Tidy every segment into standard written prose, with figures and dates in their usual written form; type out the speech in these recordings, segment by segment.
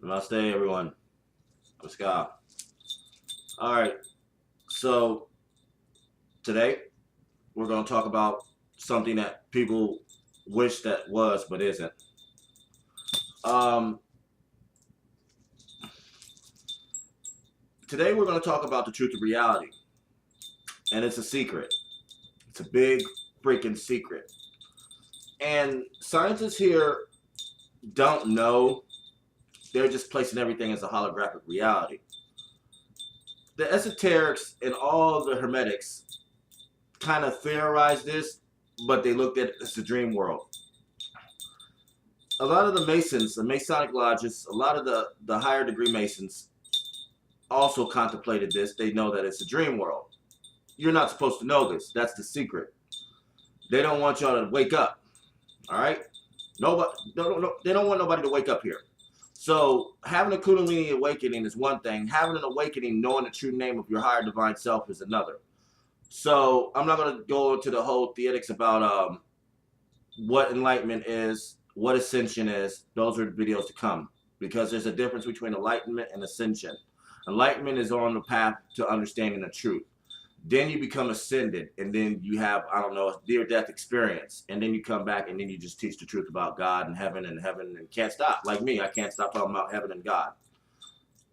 Namaste, everyone. I'm Scott. All right, so today we're going to talk about something that people wish that was but isn't. Um, Today we're going to talk about the truth of reality, and it's a secret. It's a big freaking secret. And scientists here don't know. They're just placing everything as a holographic reality. The esoterics and all the hermetics kind of theorized this, but they looked at it as a dream world. A lot of the Masons, the Masonic lodges, a lot of the higher degree Masons also contemplated this. They know that it's a dream world. You're not supposed to know this. That's the secret. They don't want y'all to wake up. All right? Nobody, they don't want nobody to wake up here. So having a Kundalini awakening is one thing. Having an awakening, knowing the true name of your higher divine self is another. So I'm not going to go into the whole theetics about what enlightenment is, what ascension is. Those are the videos to come, because there's a difference between enlightenment and ascension. Enlightenment is on the path to understanding the truth. Then you become ascended, and then you have, I don't know, a near-death experience. And then you come back, and then you just teach the truth about God and heaven, and can't stop. Like me, I can't stop talking about heaven and God.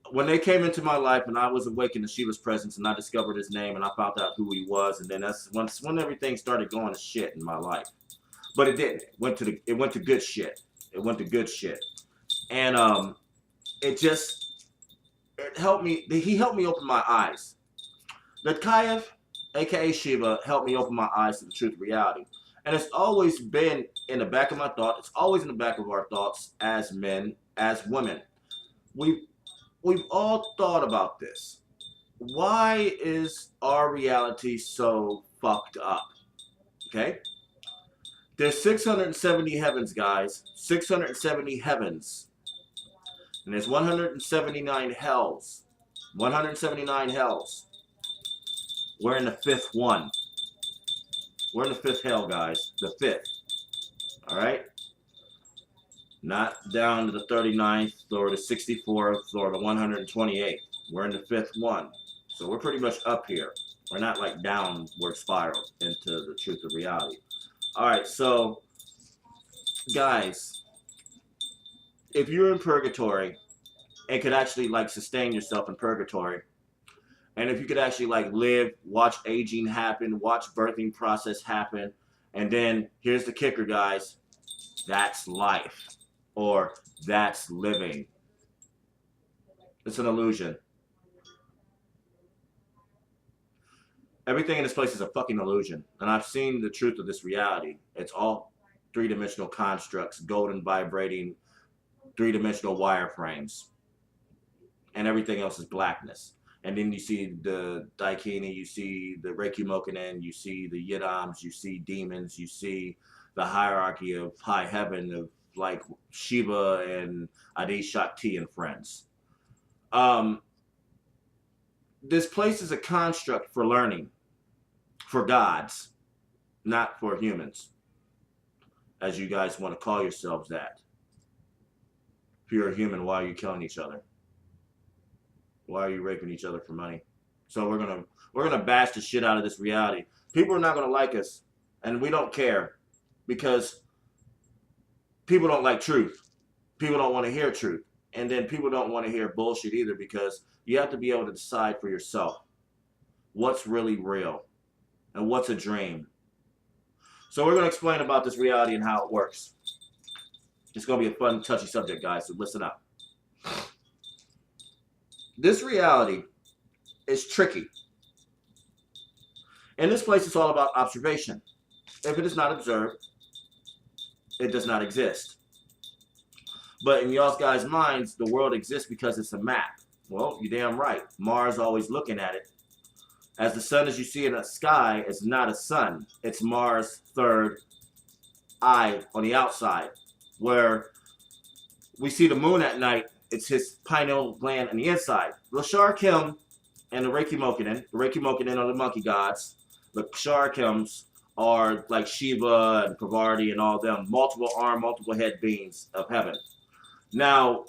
When they came into my life, and I was awakened to Shiva's presence, and I discovered his name, and I found out who he was, and then that's when everything started going to shit in my life. But it didn't. It went to good shit. It went to good shit. And it helped me. He helped me open my eyes. The Kayev, aka Shiva, helped me open my eyes to the truth of reality. And it's always been in the back of my thought. It's always in the back of our thoughts as men, as women. We've all thought about this. Why is our reality so fucked up? Okay? There's 670 heavens, guys. 670 heavens. And there's 179 hells. 179 hells. We're in the fifth one. We're in the fifth hell, guys. The fifth. All right? Not down to the 39th or the 64th or the 128th. We're in the fifth one. So we're pretty much up here. We're not like downward spiral into the truth of reality. All right, so guys, if you're in purgatory and could actually like sustain yourself in purgatory, and if you could actually like live, watch aging happen, watch birthing process happen, and then here's the kicker, guys, that's life, or that's living. It's an illusion. Everything in this place is a fucking illusion. And I've seen the truth of this reality. It's all three-dimensional constructs, golden vibrating, three-dimensional wireframes. And everything else is blackness. And then you see the Daikini, you see the Reiki Mokunen, you see the Yidams, you see demons, you see the hierarchy of high heaven of like Shiva and Adi Shakti and friends. This place is a construct for learning, for gods, not for humans, as you guys want to call yourselves that. If you're a human, why are you killing each other? Why are you raping each other for money? So we're gonna bash the shit out of this reality. People are not gonna like us, and we don't care, because people don't like truth. People don't want to hear truth, and then people don't want to hear bullshit either, because you have to be able to decide for yourself what's really real and what's a dream. So we're gonna explain about this reality and how it works. It's gonna be a fun, touchy subject, guys. So listen up. This reality is tricky. In this place, it's all about observation. If it is not observed, it does not exist. But in y'all guys' minds, the world exists because it's a map. Well, you're damn right. Mars always looking at it. As the sun as you see in the sky is not a sun. It's Mars' third eye on the outside. Where we see the moon at night, it's his pineal gland on the inside. Lashar Kim and the Reiki Mokunen are the monkey gods. The Kshar Kims are like Shiva and Parvati and all them. Multiple arm, multiple head beings of heaven. Now,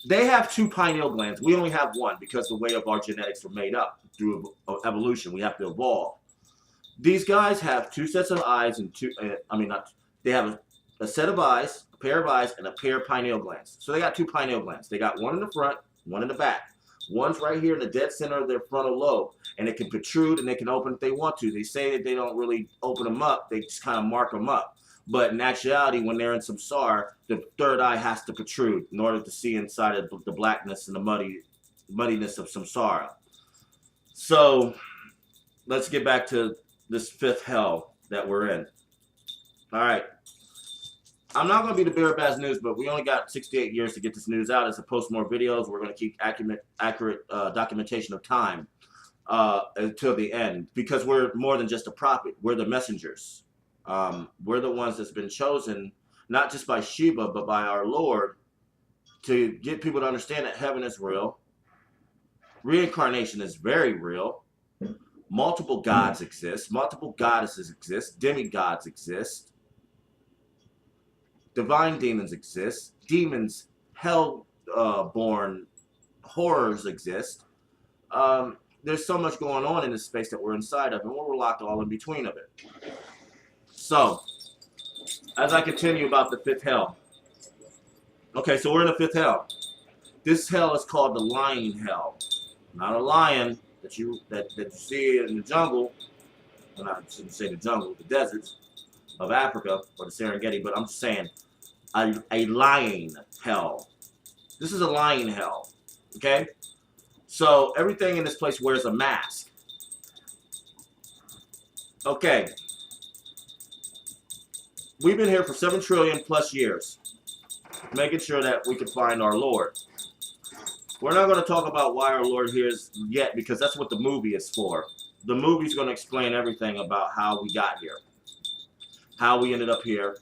They have two pineal glands. We only have one because the way of our genetics were made up through evolution. We have to evolve. These guys have two sets of eyes and they have a set of eyes, a pair of eyes, and a pair of pineal glands. So they got two pineal glands. They got one in the front, one in the back. One's right here in the dead center of their frontal lobe, and it can protrude and they can open if they want to. They say that they don't really open them up. They just kind of mark them up. But in actuality, when they're in samsara, the third eye has to protrude in order to see inside of the blackness and the muddiness of samsara. So let's get back to this fifth hell that we're in. All right. I'm not going to be the bearer of bad news, but we only got 68 years to get this news out. As to post more videos, we're going to keep accurate documentation of time until the end, because we're more than just a prophet. We're the messengers. We're the ones that's been chosen, not just by Siva, but by our Lord, to get people to understand that heaven is real. Reincarnation is very real. Multiple gods exist. Multiple goddesses exist. Demigods exist. Divine demons exist. Demons, hell-born horrors exist. There's so much going on in this space that we're inside of, and we're locked all in between of it. So, as I continue about the fifth hell. Okay, so we're in the fifth hell. This hell is called the lying hell. Not a lion that you see in the jungle. Well, I shouldn't say the jungle, the deserts of Africa or the Serengeti, but I'm just saying a lying hell. This is a lying hell. Okay? So everything in this place wears a mask. Okay. We've been here for 7 trillion plus years, making sure that we can find our Lord. We're not going to talk about why our Lord here is yet, because that's what the movie is for. The movie's going to explain everything about how we got here, how we ended up here,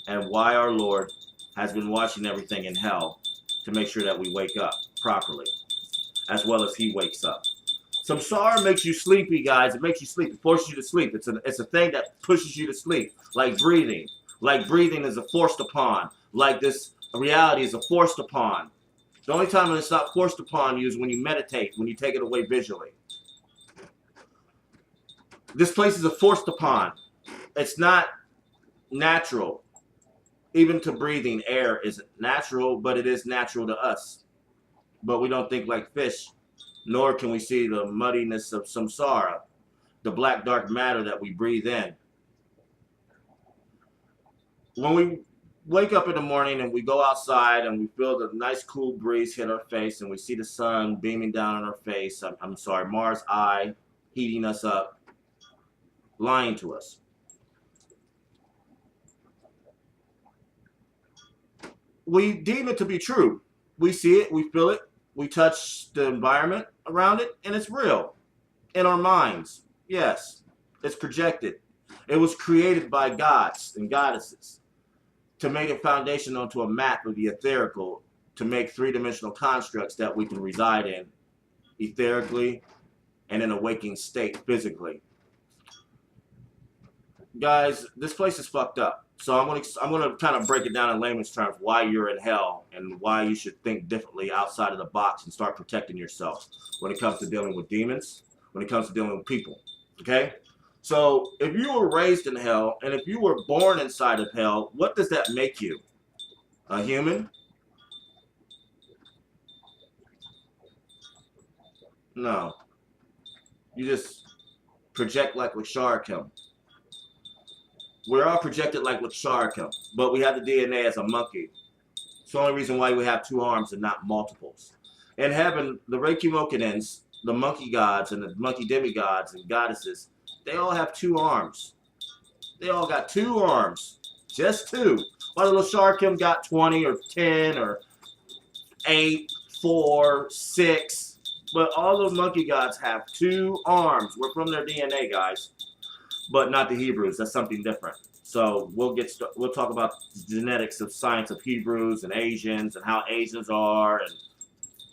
and why our Lord has been watching everything in hell to make sure that we wake up properly, as well as he wakes up. Samsara makes you sleepy, guys. It makes you sleep. It forces you to sleep. It's a thing that pushes you to sleep, like breathing. Like breathing is a forced upon. Like this reality is a forced upon. The only time when it's not forced upon you is when you meditate, when you take it away visually. This place is a forced upon. It's not natural. Even to breathing, air isn't natural, but it is natural to us. But we don't think like fish, nor can we see the muddiness of samsara, the black dark matter that we breathe in. When we wake up in the morning and we go outside and we feel the nice cool breeze hit our face and we see the sun beaming down on our face, Mars' eye heating us up, lying to us. We deem it to be true. We see it, we feel it, we touch the environment around it, and it's real. In our minds, yes, it's projected. It was created by gods and goddesses to make a foundation onto a map of the etherical, to make three-dimensional constructs that we can reside in etherically and in a waking state physically. Guys, this place is fucked up. So I'm gonna kind of break it down in layman's terms why you're in hell and why you should think differently outside of the box and start protecting yourself when it comes to dealing with demons, when it comes to dealing with people. Okay? So if you were raised in hell and if you were born inside of hell, what does that make you? A human? No. You just project like Lasharkim. We're all projected like Lasharkim, but we have the DNA as a monkey. It's the only reason why we have 2 arms and not multiples. In heaven, the Reiki Mokanins, the monkey gods and the monkey demigods and goddesses, they all have 2 arms. They all got 2 arms. Just 2. While the Lasharkim got 20 or 10 or 8, 4, 6. But all those monkey gods have 2 arms. We're from their DNA, guys. But not the Hebrews. That's something different. So we'll talk about the genetics of science of Hebrews and Asians and how Asians are, and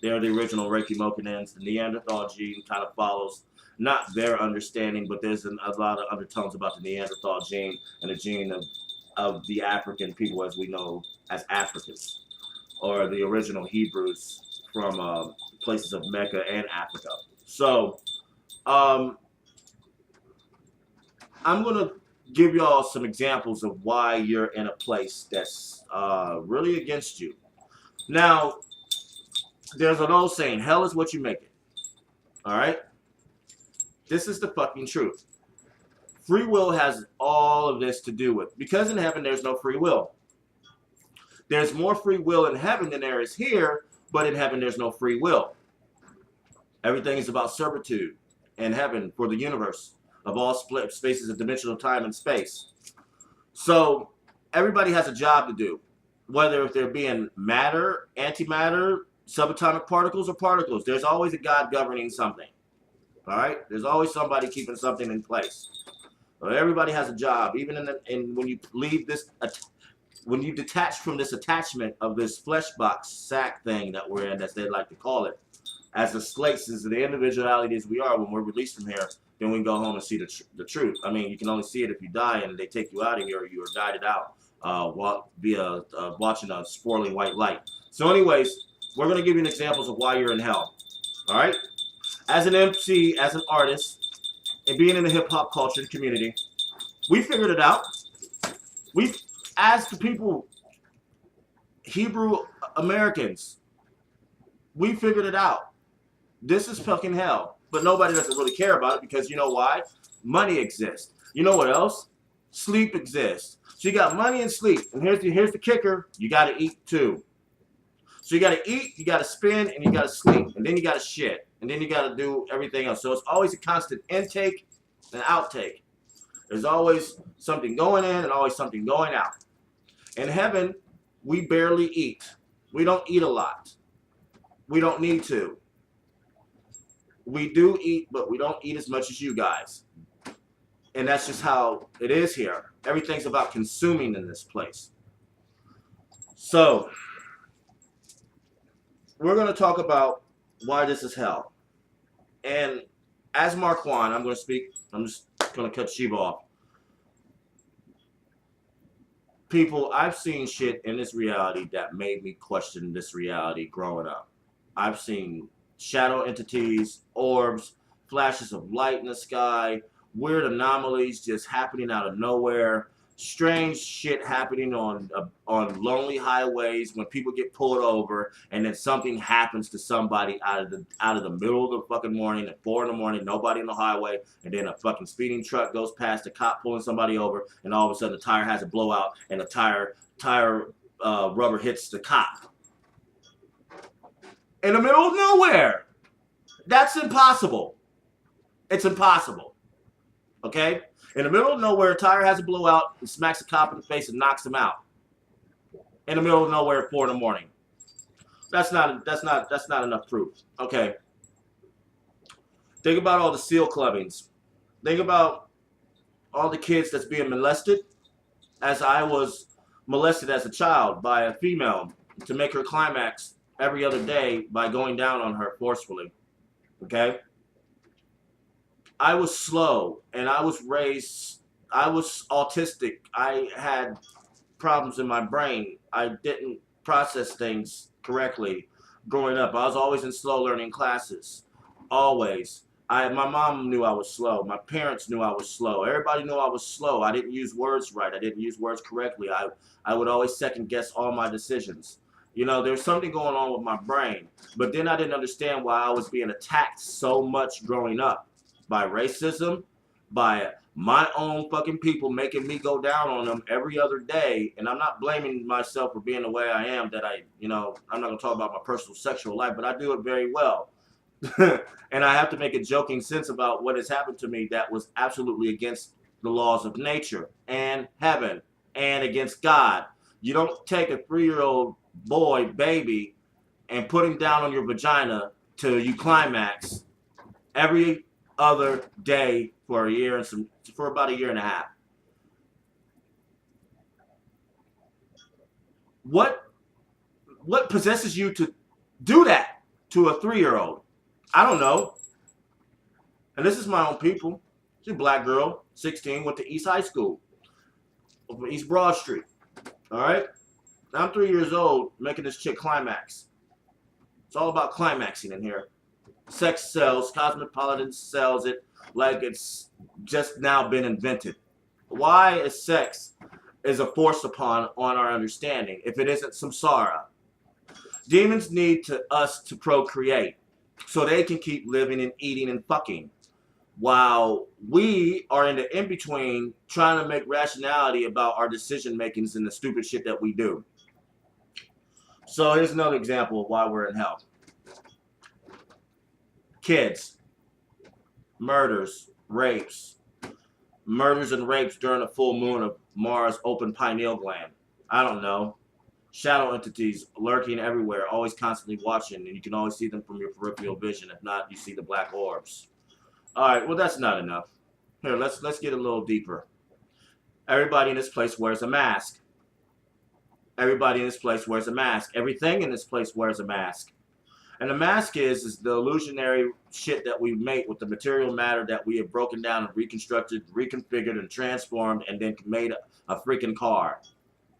they're the original Reiki Mokanins. The Neanderthal gene kind of follows not their understanding, but there's a lot of undertones about the Neanderthal gene and the gene of the African people as we know as Africans, or the original Hebrews from places of Mecca and Africa. So I'm going to give y'all some examples of why you're in a place that's really against you. Now, there's an old saying, hell is what you make it. All right? This is the fucking truth. Free will has all of this to do with. Because in heaven, there's no free will. There's more free will in heaven than there is here, but in heaven, there's no free will. Everything is about servitude in heaven for the universe of all split spaces of dimensional time and space. So everybody has a job to do, whether if they're being matter, antimatter, subatomic particles, or particles. There's always a God governing something. All right? There's always somebody keeping something in place. So everybody has a job. Even in when you leave this, when you detach from this attachment of this flesh box sack thing that we're in, as they like to call it, as the slates, as the individualities we are, when we're released from here, then we can go home and see the truth. I mean, you can only see it if you die and they take you out of here, or you are guided out via watching a swirling white light. So anyways, we're going to give you examples of why you're in hell. All right? As an MC, as an artist, and being in the hip-hop culture and community, we figured it out. We, as the people, Hebrew Americans, we figured it out. This is fucking hell. But nobody doesn't really care about it because you know why? Money exists. You know what else? Sleep exists. So you got money and sleep. And here's the kicker. You got to eat too. So you got to eat, you got to spend, and you got to sleep. And then you got to shit. And then you got to do everything else. So it's always a constant intake and outtake. There's always something going in and always something going out. In heaven, we barely eat. We don't eat a lot. We don't need to. We do eat, but we don't eat as much as you guys. And that's just how it is here. Everything's about consuming in this place. So, we're going to talk about why this is hell. And as Marquand, I'm going to speak. I'm just going to cut Siva off. People, I've seen shit in this reality that made me question this reality growing up. I've seen shadow entities, orbs, flashes of light in the sky, weird anomalies just happening out of nowhere, strange shit happening on lonely highways when people get pulled over, and then something happens to somebody out of the middle of the fucking morning at 4 in the morning, nobody in the highway, and then a fucking speeding truck goes past, a cop pulling somebody over, and all of a sudden the tire has a blowout, and the tire rubber hits the cop. In the middle of nowhere. That's impossible. It's impossible. Okay? In the middle of nowhere, a tire has a blowout and smacks a cop in the face and knocks him out. In the middle of nowhere at 4 in the morning. That's not enough proof. Okay. Think about all the seal clubbings. Think about all the kids that's being molested, as I was molested as a child by a female to make her climax every other day by going down on her forcefully. Okay? I was slow, and I was autistic. I had problems in my brain. I didn't process things correctly growing up. I was always in slow learning classes. Always. My mom knew I was slow. My parents knew I was slow. Everybody knew I was slow. I didn't use words right. I didn't use words correctly. I would always second guess all my decisions. You know, there's something going on with my brain. But then I didn't understand why I was being attacked so much growing up. By racism, by my own fucking people making me go down on them every other day. And I'm not blaming myself for being the way I am, that I'm not going to talk about my personal sexual life, but I do it very well. And I have to make a joking sense about what has happened to me that was absolutely against the laws of nature and heaven and against God. You don't take a 3-year-old boy, baby, and put him down on your vagina till you climax every other day for about a year and a half. What possesses you to do that to a 3-year-old? I don't know. And this is my own people. She's a black girl, 16, went to East High School, East Broad Street. All right? I'm 3 years old making this chick climax. It's all about climaxing in here. Sex sells, Cosmopolitan sells it like it's just now been invented. Why is sex is a force upon on our understanding if it isn't samsara? Demons need us to procreate so they can keep living and eating and fucking, while we are in the in-between trying to make rationality about our decision makings and the stupid shit that we do. So here's another example of why we're in hell. Kids, murders, rapes, murders and rapes during a full moon of Mars' open pineal gland. I don't know. Shadow entities lurking everywhere, always constantly watching, and you can always see them from your peripheral vision. If not, you see the black orbs. All right, well, that's not enough. Here, let's get a little deeper. Everybody in this place wears a mask. Everybody in this place wears a mask. Everything in this place wears a mask. And the mask is the illusionary shit that we make with the material matter that we have broken down and reconstructed, reconfigured, and transformed, and then made a freaking car.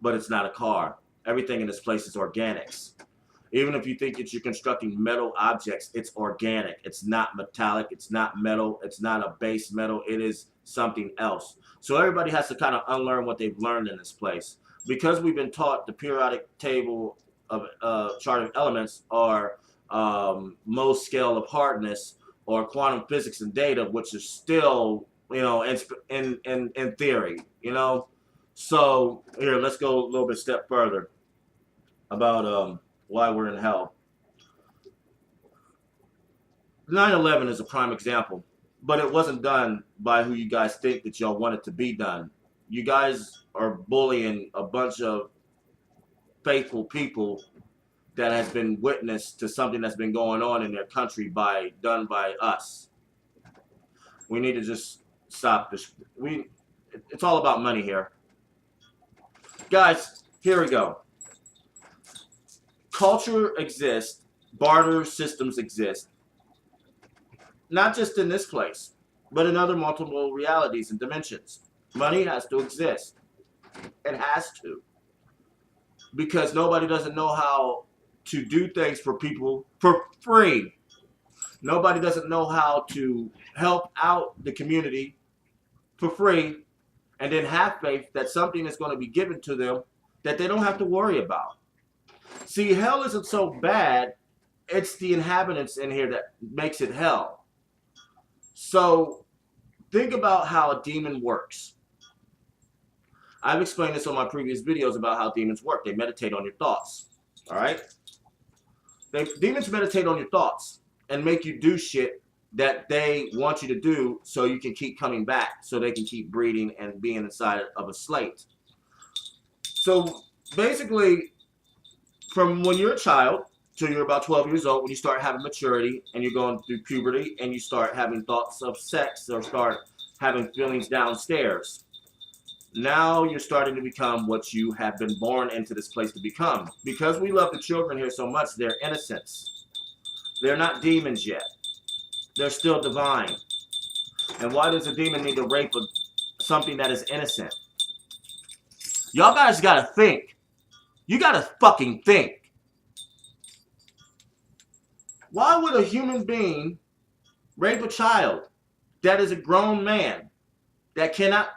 But it's not a car. Everything in this place is organics. Even if you think that you're constructing metal objects, it's organic. It's not metallic. It's not metal. It's not a base metal. It is something else. So everybody has to kind of unlearn what they've learned in this place. Because we've been taught the periodic table of chart of elements are Mohs scale of hardness or quantum physics and data, which is still, you know, in theory, you know. So here, let's go a little bit step further about why we're in hell. 9/11 is a prime example, but it wasn't done by who you guys think that y'all want it to be done. You guys are bullying a bunch of faithful people that has been witness to something that's been going on in their country done by us. We need to just stop this. It's all about money here. Guys, here we go. Culture exists, barter systems exist, not just in this place, but in other multiple realities and dimensions. Money has to exist. It has to. Because nobody doesn't know how to do things for people for free. Nobody doesn't know how to help out the community for free and then have faith that something is going to be given to them that they don't have to worry about. See, hell isn't so bad. It's the inhabitants in here that makes it hell. So think about how a demon works. I've explained this on my previous videos about how demons work. They meditate on your thoughts. All right? Demons meditate on your thoughts and make you do shit that they want you to do so you can keep coming back, so they can keep breeding and being inside of a slate. So basically, from when you're a child till you're about 12 years old, when you start having maturity and you're going through puberty and you start having thoughts of sex or start having feelings downstairs, now you're starting to become what you have been born into this place to become. Because we love the children here so much, they're innocents. They're not demons yet. They're still divine. And why does a demon need to rape something that is innocent? Y'all guys gotta think. You gotta fucking think. Why would a human being rape a child that is a grown man that cannot,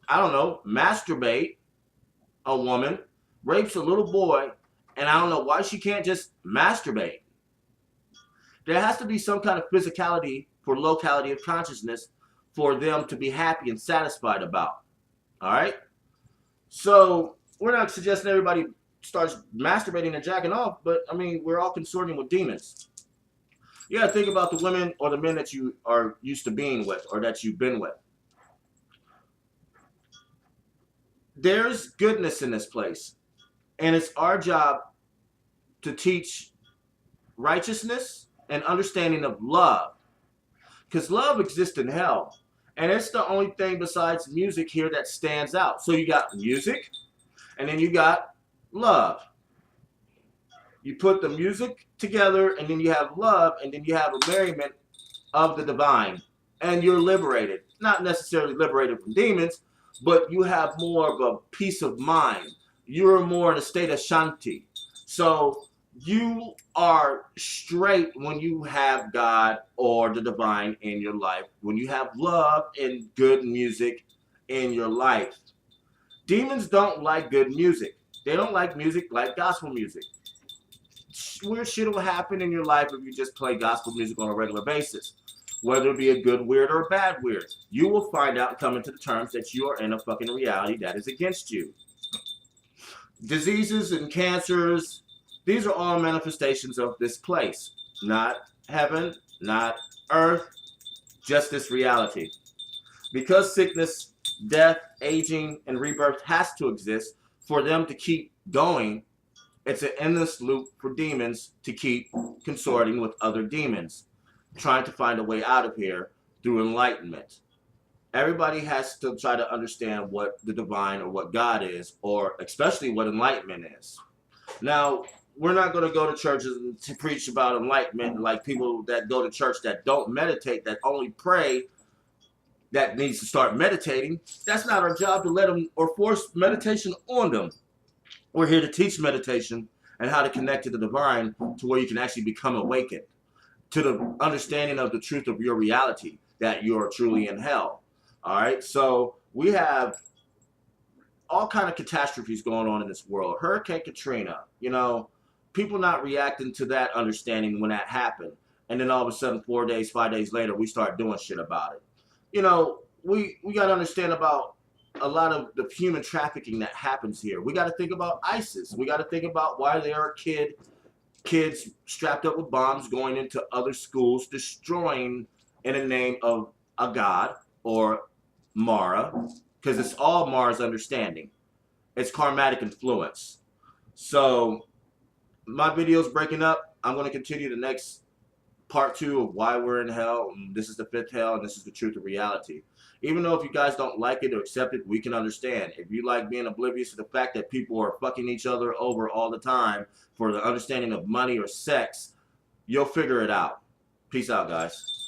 I don't know, masturbate? A woman rapes a little boy, and I don't know why she can't just masturbate. There has to be some kind of physicality for locality of consciousness for them to be happy and satisfied about. All right? So we're not suggesting everybody starts masturbating and jacking off, but I mean, we're all consorting with demons. You gotta think about the women or the men that you are used to being with or that you've been with. There's goodness in this place, and it's our job to teach righteousness and understanding of love, because love exists in hell, and it's the only thing besides music here that stands out. So you got music, and then you got love. You put the music together, and then you have love, and then you have a merriment of the divine, and you're liberated. Not necessarily liberated from demons, but you have more of a peace of mind. you're more in a state of shanti. So you are straight when you have God or the divine in your life, when you have love and good music in your life. Demons don't like good music. They don't like music like gospel music. Weird shit will happen in your life if you just play gospel music on a regular basis. Whether it be a good weird or a bad weird, you will find out and come into the terms that you are in a fucking reality that is against you. Diseases and cancers, these are all manifestations of this place. Not heaven, not earth, just this reality. Because sickness, death, aging, and rebirth has to exist for them to keep going, it's an endless loop for demons to keep consorting with other demons, trying to find a way out of here through enlightenment. Everybody has to try to understand what the divine or what God is, or especially what enlightenment is. Now, we're not going to go to churches to preach about enlightenment like people that go to church that don't meditate, that only pray, that needs to start meditating. That's not our job to let them or force meditation on them. We're here to teach meditation and how to connect to the divine to where you can actually become awakened to the understanding of the truth of your reality, that you're truly in hell. All right, so we have all kind of catastrophes going on in this world. Hurricane Katrina, people not reacting to that understanding when that happened. And then all of a sudden, 4 days, 5 days later, we start doing shit about it. We got to understand about a lot of the human trafficking that happens here. We got to think about ISIS. We got to think about why there are kids strapped up with bombs going into other schools, destroying in the name of a god or Mara, because it's all Mara's understanding. It's karmatic influence. So my video's breaking up. I'm going to continue the next part 2 of why we're in hell. This is the 5th hell, and this is the truth of reality. Even though if you guys don't like it or accept it, we can understand. If you like being oblivious to the fact that people are fucking each other over all the time for the understanding of money or sex, you'll figure it out. Peace out, guys.